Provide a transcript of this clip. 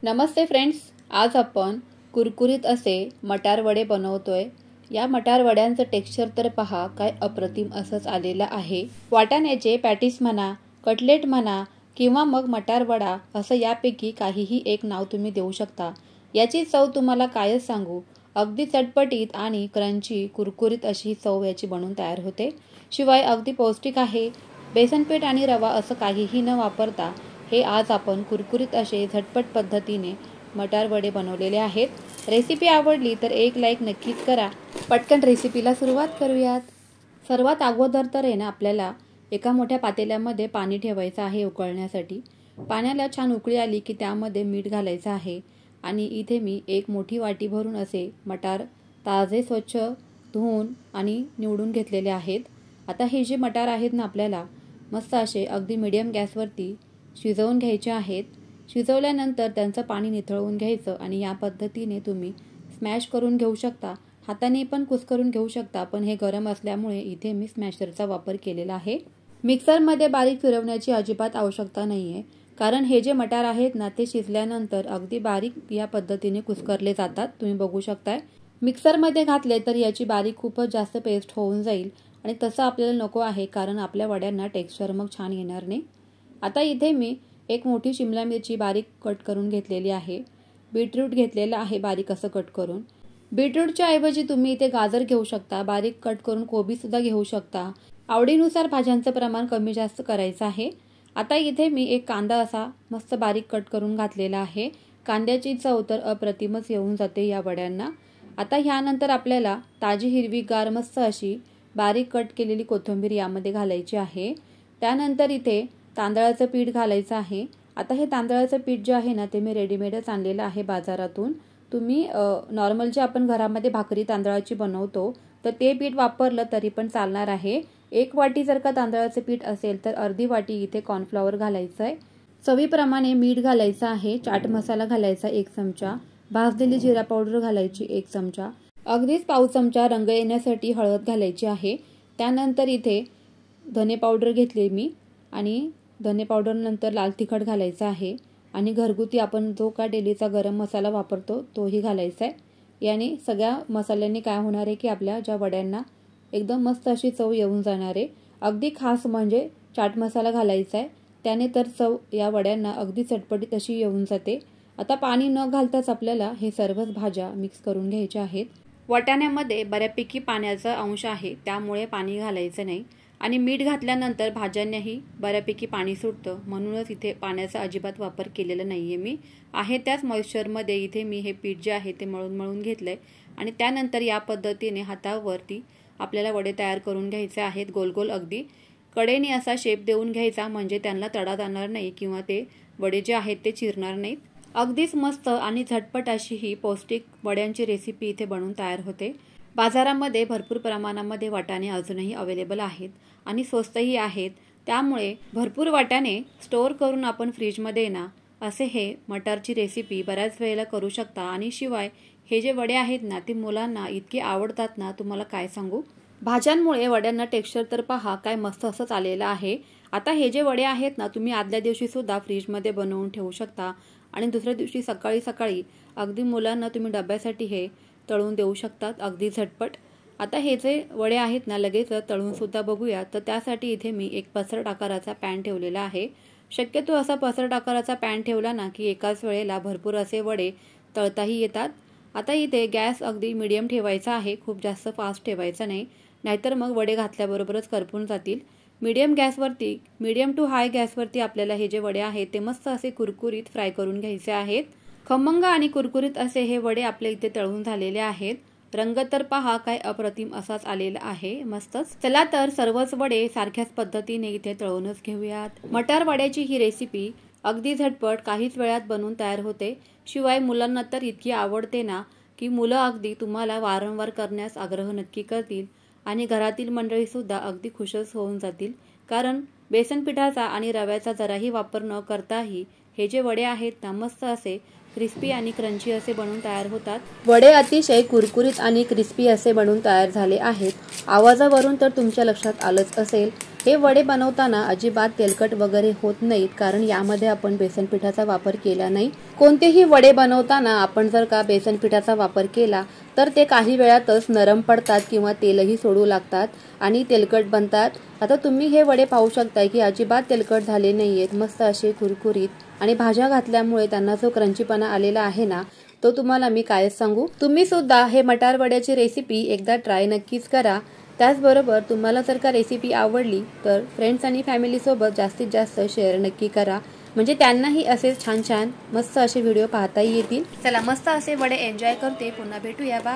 नमस्ते friends, आज आपण कुरकुरीत असे मटार वडे बनवतोय। या मटार वड्यांचं टेक्स्चर तर पहा, काय अप्रतिम असंच आलेलं आहे। वाटाण्याचे पॅटीस म्हणा, कटलेट म्हणा किंवा मग मटार वडा असं यापैकी काहीही एक नाव तुम्ही देऊ शकता। याची चव तुम्हाला कायच सांगू, अगदी चटपटीत आणि क्रंची कुरकुरीत अशी चव याची बनून तयार होते। शिवाय अगदी पौष्टिक आहे। बेसन पीठ आणि रवा असं काहीही न वापरता हे आज आपण कुरकुरीत असे झटपट पद्धतीने मटार वडे बनवलेले आहेत। रेसिपी आवडली तर एक लाईक नक्कीच करा। पटकन रेसिपीला सुरुवात करूयात। सर्वात अगोदर तर आहे ना, आपल्याला एका मोठ्या पातेल्यामध्ये पाणी ठेवायचं आहे उकळण्यासाठी। पाण्याला छान उकळी आली की त्यामध्ये मीठ घालायचं आहे आणि इथे मी एक मोठी वाटी भरून असे मटार ताजे स्वच्छ धुवून आणि निवडून घेतलेले आहेत। आता हे जे मटार आहेत ना, आपल्याला मस्त असे अगदी मीडियम गॅसवरती शिजवून घ्यायचे आहेत। शिजवल्यानंतर त्यांचं पाणी निथळवून घ्यायचं आणि या पद्धतीने तुम्ही स्मॅश करून घेऊ शकता। हाताने पण कुस्करून घेऊ शकता, पण हे गरम असल्यामुळे इथे मी स्मॅशरचा वापर केलेला आहे। मिक्सरमध्ये बारीक फिरवण्याची अजिबात आवश्यकता नाहीये, कारण हे जे मटार आहेत ना, ते शिजल्यानंतर अगदी बारीक या पद्धतीने कुस्करले जातात। तुम्ही बघू शकताय। मिक्सरमध्ये घातले तर याची बारीक खूपच जास्त पेस्ट होऊन जाईल आणि तसं आपल्याला नको आहे, कारण आपल्या वड्यांना टेक्स्चर मग छान येणार नाही। आता इथे मी एक मोठी शिमला मिरची बारीक कट करून घेतलेली आहे। बीटरूट घेतलेला आहे बारीक असं कट करून। बीटरूटच्या ऐवजी तुम्ही इथे गाजर घेऊ शकता, बारीक कट करून कोबी सुद्धा घेऊ शकता। आवडीनुसार भाज्यांचं प्रमाण कमी जास्त करायचं आहे। आता इथे मी एक कांदा असा मस्त बारीक कट करून घातलेला आहे। कांद्याची चव तर अप्रतिमच येऊन जाते या वड्यांना। आता ह्यानंतर आपल्याला ताजी हिरवीगार मस्त अशी बारीक कट केलेली कोथिंबीर यामध्ये घालायची आहे। त्यानंतर इथे तांदळाचं पीठ घालायचं आहे। आता हे तांदळाचं पीठ जे आहे ना, ते मी रेडीमेडच आणलेलं आहे बाजारातून। तुम्ही नॉर्मल जे आपण घरामध्ये भाकरी तांदळाची बनवतो तर ते पीठ वापरलं तरी पण चालणार आहे। एक वाटी जर का तांदळाचं पीठ असेल तर अर्धी वाटी इथे कॉर्नफ्लॉवर घालायचं आहे। चवीप्रमाणे मीठ घालायचं आहे। चाट मसाला घालायचा 1 चमचा, भाजलेली जिरा पावडर घालायची 1 चमचा, अगदीच पाव चमचा रंग येण्यासाठी हळद घालायची आहे। त्यानंतर इथे धने पावडर घेतली मी आणि धने पावडर नंतर लाल तिखट घालायचं आहे आणि घरगुती आपण जो का डेलीचा गरम मसाला वापरतो तोही घालायचा आहे। याने सगळ्या मसाल्यांनी काय होणार आहे की आपल्या ज्या वड्यांना एकदम मस्त अशी चव येऊन जाणार आहे। अगदी खास म्हणजे चाट मसाला घालायचा आहे, त्याने तर चव या वड्यांना अगदी चटपटीत अशी येऊन जाते। आता पाणी न घालताच आपल्याला हे सर्वच भाज्या मिक्स करून घ्यायच्या आहेत। वाटाण्यामध्ये बऱ्यापैकी पाण्याचा अंश आहे, त्यामुळे पाणी घालायचं नाही आणि मीठ घातल्यानंतर भाज्यांनाही बऱ्यापैकी पाणी सुटतं, म्हणूनच इथे पाण्याचा अजिबात वापर केलेला नाहीये मी। आहे त्याच मॉइश्चरमध्ये इथे मी हे पीठ जे आहे ते मळून घेतलंय आणि त्यानंतर या पद्धतीने हातावरती आपल्याला वडे तयार करून घ्यायचे आहेत। गोल गोल अगदी कडेने असा शेप देऊन घ्यायचा, म्हणजे त्यांना तडा जाणार नाही किंवा ते वडे जे आहेत ते चिरणार नाहीत। अगदीच मस्त आणि झटपट अशी ही पौष्टिक वड्यांची रेसिपी इथे बनून तयार होते। बाजारामध्ये भरपूर प्रमाणामध्ये वाटाणे अजूनही अवेलेबल आहेत आणि स्वस्तही आहेत, त्यामुळे भरपूर वाटाणे स्टोअर करून आपण फ्रीजमध्ये ना असे हे मटारची रेसिपी बऱ्याच वेळेला करू शकता। आणि शिवाय हे जे वडे आहेत ना, ते मुलांना इतके आवडतात ना, तुम्हाला काय सांगू। भाज्यांमुळे वड्यांना टेक्स्चर तर पहा काय मस्त असंच आलेलं आहे। आता हे जे वडे आहेत ना, तुम्ही आदल्या दिवशी सुद्धा फ्रीजमध्ये बनवून ठेवू शकता आणि दुसऱ्या दिवशी सकाळी सकाळी अगदी मुलांना तुम्ही डब्यासाठी हे तळून देऊ शकतात अगदी झटपट। आता हे जे वडे आहेत ना, लगेच तळून सुद्धा बघूया। तर त्यासाठी इथे मी एक पसरट आकाराचा पॅन ठेवलेला आहे। शक्यतो असा पसरट आकाराचा पॅन ठेवला ना की एकाच वेळेला भरपूर असे वडे तळताही येतात। आता इथे गॅस अगदी मीडियम ठेवायचा आहे, खूप जास्त फास्ट ठेवायचा नाही, नाहीतर मग वडे घातल्याबरोबरच करपून जातील। मीडियम गॅसवरती, मीडियम टू हाय गॅसवरती आपल्याला हे जे वडे आहेत ते मस्त असे कुरकुरीत फ्राय करून घ्यायचे आहेत। खमंग आणि कुरकुरीत असे हे वडे आपले इथे तळून झालेले आहेत। रंग तर पहा काय अप्रतिम असाच आलेला आहे, मस्तच। चला तर सर्वच वडे सारख्याच पद्धतीने इथे तळूनच घेऊयात। मटार वड्याची ही रेसिपी अगदी झटपट काहीच वेळात बनवून तयार होते। शिवाय मुलांना तर इतकी आवडते ना की मुलं अगदी तुम्हाला वारंवार करण्यास आग्रह नक्की करतील आणि घरातील मंडळी सुद्धा अगदी खुशच होऊन जातील, कारण बेसन पिठाचा आणि रव्याचा जराही वापर न करताही हे जे वडे आहेत ना, मस्त असे क्रिस्पी आणि क्रंची असे बनून तयार होतात। वडे अतिशय कुरकुरीत आणि क्रिस्पी असे बनून तयार झाले आहेत। आवाजावरून तर तुमच्या लक्षात आलंच असेल। हे वडे बनवताना अजिबात तेलकट वगैरे होत नाहीत, कारण यामध्ये आपण बेसन पिठाचा वापर केला नाही। कोणतेही वडे बनवताना आपण जर का बेसन पिठाचा वापर केला तर ते काही वेळातच नरम पडतात किंवा तेलही सोडू लागतात आणि तेलकट बनतात। आता तुम्ही हे वडे पाहू शकताय की अजिबात तेलकट झाले नाहीयेत, मस्त असे कुरकुरीत आणि भाज्या घातल्यामुळे त्यांना जो क्रंचीपणा आलेला आहे ना, तो तुम्हाला मी काय सांगू। तुम्ही सुद्धा हे मटार वड्याची रेसिपी एकदा ट्राय नक्कीच करा। त्याचबरोबर तुम्हाला जर का रेसिपी आवडली तर फ्रेंड्स आणि फॅमिली सोबत जास्तीत जास्त शेअर नक्की करा, म्हणजे त्यांनाही असे छान छान मस्त असे व्हिडिओ पाहता येतील। चला मस्त असे वडे एन्जॉय करते, पुन्हा भेटूया, बाय।